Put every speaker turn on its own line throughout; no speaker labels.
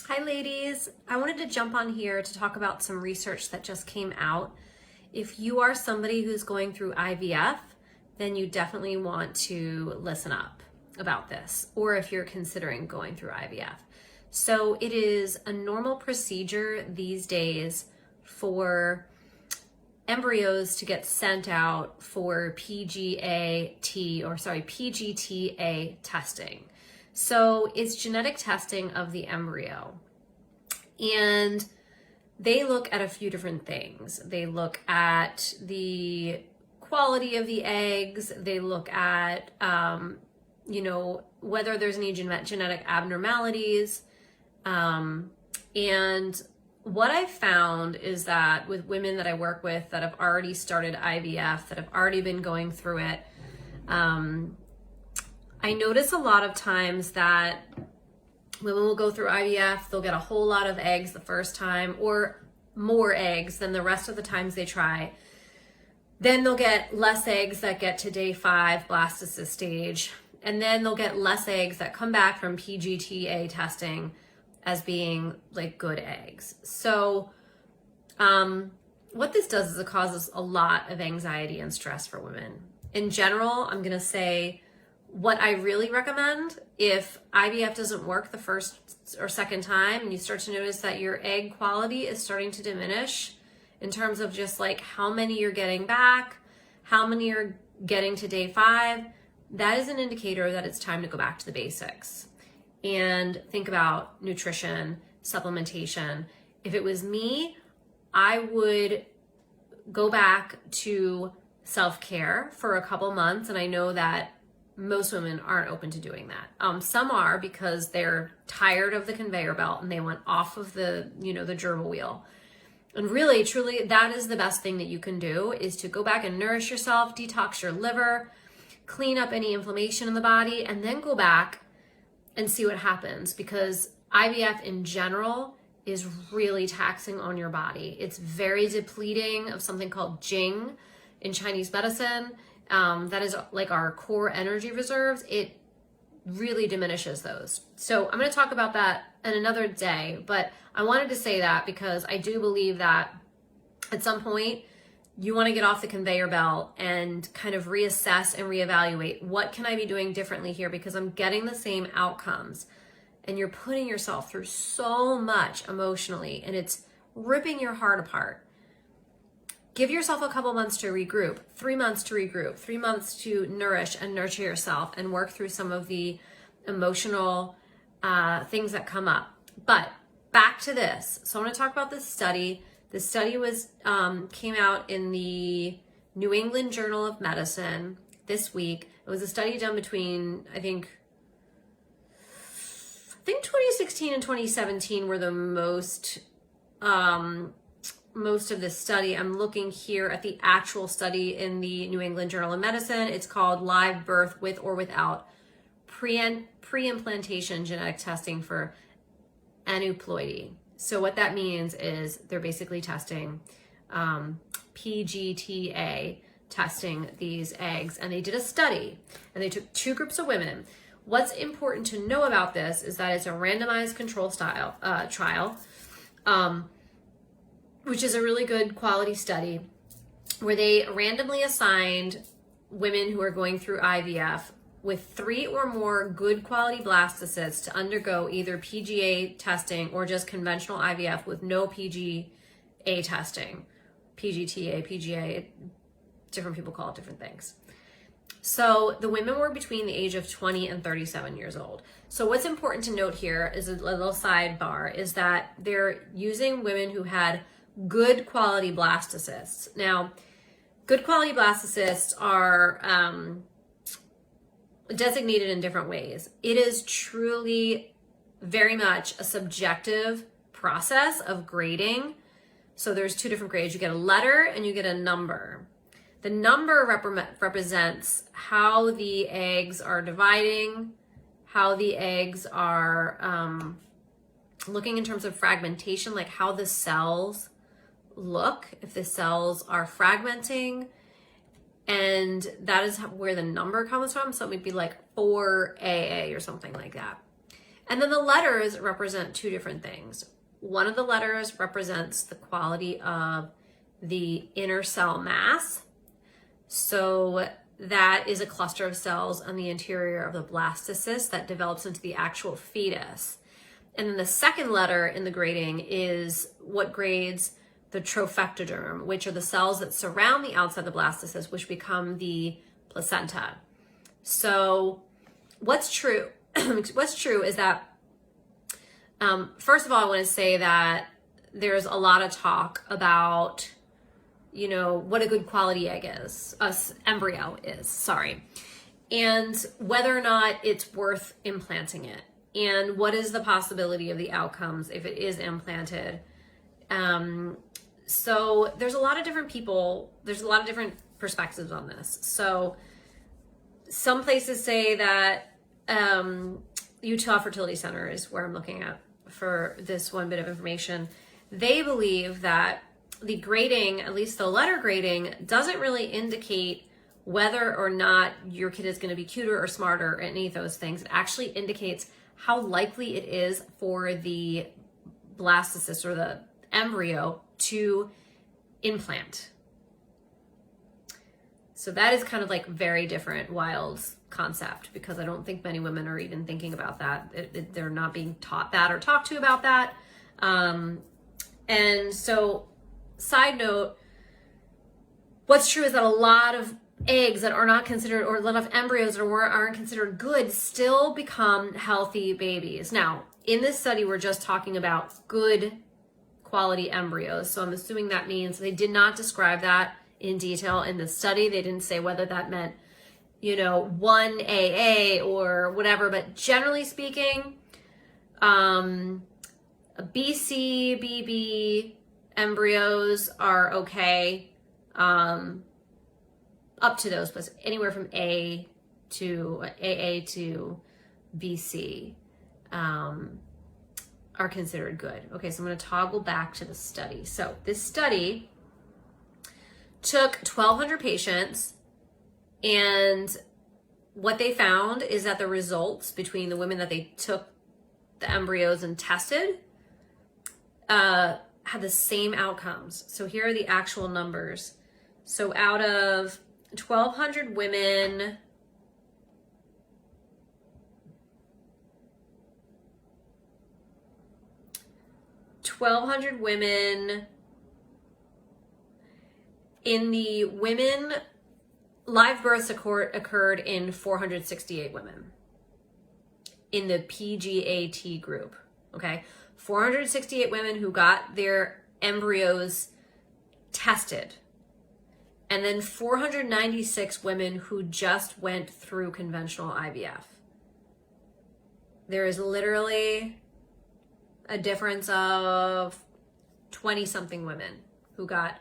Hi ladies, I wanted to jump on here to talk about some research that just came out. If you are somebody who's going through IVF, then you definitely want to listen up about this, or if you're considering going through IVF. So it is a normal procedure these days for embryos to get sent out for PGTA testing. So it's genetic testing of the embryo. And they look at a few different things. They look at the quality of the eggs. They look at, whether there's any genetic abnormalities. And what I've found is that with women that I work with that have already started IVF, that have already been going through it, I notice a lot of times that women will go through IVF, they'll get a whole lot of eggs the first time or more eggs than the rest of the times they try. Then they'll get less eggs that get to day 5 blastocyst stage. And then they'll get less eggs that come back from PGTA testing as being like good eggs. So what this does is it causes a lot of anxiety and stress for women. In general, I'm going to say what I really recommend if IVF doesn't work the first or second time and you start to notice that your egg quality is starting to diminish in terms of just like how many you're getting back, how many you're getting to day 5, that is an indicator that it's time to go back to the basics and think about nutrition, supplementation. If it was me, I would go back to self-care for a couple months, and I know that most women aren't open to doing that. Some are because they're tired of the conveyor belt and they went off of the gerbil wheel. And really, truly, that is the best thing that you can do is to go back and nourish yourself, detox your liver, clean up any inflammation in the body, and then go back and see what happens, because IVF in general is really taxing on your body. It's very depleting of something called Jing in Chinese medicine. That is like our core energy reserves. It really diminishes those. So I'm going to talk about that in another day, but I wanted to say that because I do believe that at some point you want to get off the conveyor belt and kind of reassess and reevaluate, what can I be doing differently here, because I'm getting the same outcomes and you're putting yourself through so much emotionally and it's ripping your heart apart. Give yourself a couple months to regroup, 3 months to regroup, 3 months to nourish and nurture yourself and work through some of the emotional things that come up. But back to this. So I want to talk about this study. This study was came out in the New England Journal of Medicine this week. It was a study done between, I think 2016 and 2017 were the most of this study. I'm looking here at the actual study in the New England Journal of Medicine. It's called Live Birth with or Without Pre-Implantation Genetic Testing for Aneuploidy. So what that means is they're basically testing PGTA, testing these eggs. And they did a study and they took 2 groups of women. What's important to know about this is that it's a randomized control trial, which is a really good quality study, where they randomly assigned women who are going through IVF with 3 or more good quality blastocysts to undergo either PGA testing or just conventional IVF with no PGA testing. PGTA, PGA, different people call it different things. So the women were between the age of 20 and 37 years old. So what's important to note here is a little sidebar, is that they're using women who had good quality blastocysts. Now, good quality blastocysts are designated in different ways. It is truly very much a subjective process of grading. So there's 2 different grades. You get a letter and you get a number. The number represents how the eggs are dividing, how the eggs are looking in terms of fragmentation, like how the cells look, if the cells are fragmenting, and that is where the number comes from. So it would be like 4AA or something like that. And then the letters represent two different things. One of the letters represents the quality of the inner cell mass. So that is a cluster of cells on the interior of the blastocyst that develops into the actual fetus. And then the second letter in the grading is what grades the trophectoderm, which are the cells that surround the outside of the blastocyst, which become the placenta. So what's true? What's true is that, first of all, I want to say that there's a lot of talk about, you know, what a good quality egg is, embryo is, sorry, and whether or not it's worth implanting it, and what is the possibility of the outcomes if it is implanted. So there's a lot of different people, there's a lot of different perspectives on this. So some places say that Utah Fertility Center is where I'm looking at for this one bit of information. They believe that the grading, at least the letter grading, doesn't really indicate whether or not your kid is going to be cuter or smarter or any of those things. It actually indicates how likely it is for the blastocyst or the embryo to implant. So that is kind of like very different, wild concept, because I don't think many women are even thinking about that. They're not being taught that or talked to about that. And so, side note, what's true is that a lot of eggs that are not considered, or a lot of embryos that aren't considered good, still become healthy babies. Now, in this study, we're just talking about good quality embryos. So I'm assuming that means they did not describe that in detail in the study. They didn't say whether that meant, you know, 1AA or whatever, but generally speaking, BC, BB embryos are okay, up to those, but anywhere from AA to BC are considered good. Okay, so I'm going to toggle back to the study. So this study took 1,200 patients, and what they found is that the results between the women that they took the embryos and tested had the same outcomes. So here are the actual numbers. So out of 1,200 women, in the women, live births occurred in 468 women in the PGAT group, okay? 468 women who got their embryos tested, and then 496 women who just went through conventional IVF. There is literally a difference of 20-something women who got,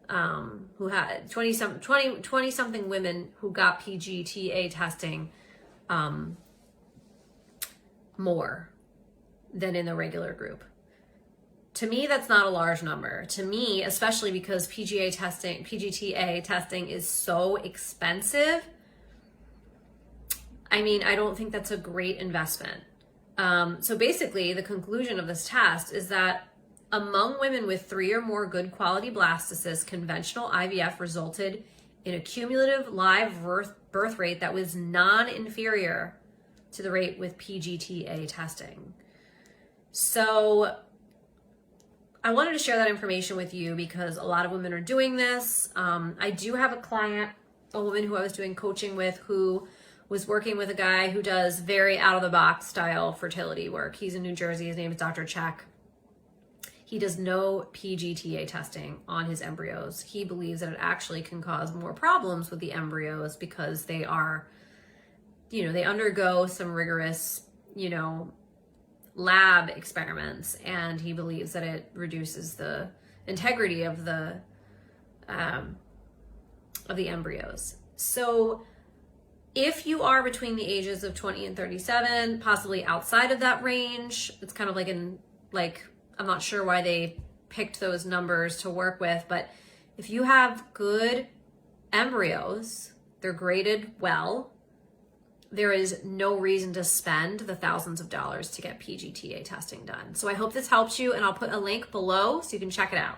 who had 20-something women who got PGTA testing more than in the regular group. To me, that's not a large number. To me, especially because PGTA testing is so expensive, I mean, I don't think that's a great investment. So basically, the conclusion of this test is that among women with 3 or more good quality blastocysts, conventional IVF resulted in a cumulative live birth rate that was non-inferior to the rate with PGTA testing. So I wanted to share that information with you because a lot of women are doing this. I do have a client, a woman who I was doing coaching with, who was working with a guy who does very out-of-the-box style fertility work. He's in New Jersey. His name is Dr. Check. He does no PGTA testing on his embryos. He believes that it actually can cause more problems with the embryos because they are, you know, they undergo some rigorous, you know, lab experiments, and he believes that it reduces the integrity of the embryos. So if you are between the ages of 20 and 37, possibly outside of that range, it's kind of like I'm not sure why they picked those numbers to work with, but if you have good embryos, they're graded well, there is no reason to spend the thousands of dollars to get PGTA testing done. So I hope this helps you, and I'll put a link below so you can check it out.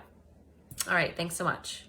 All right, thanks so much.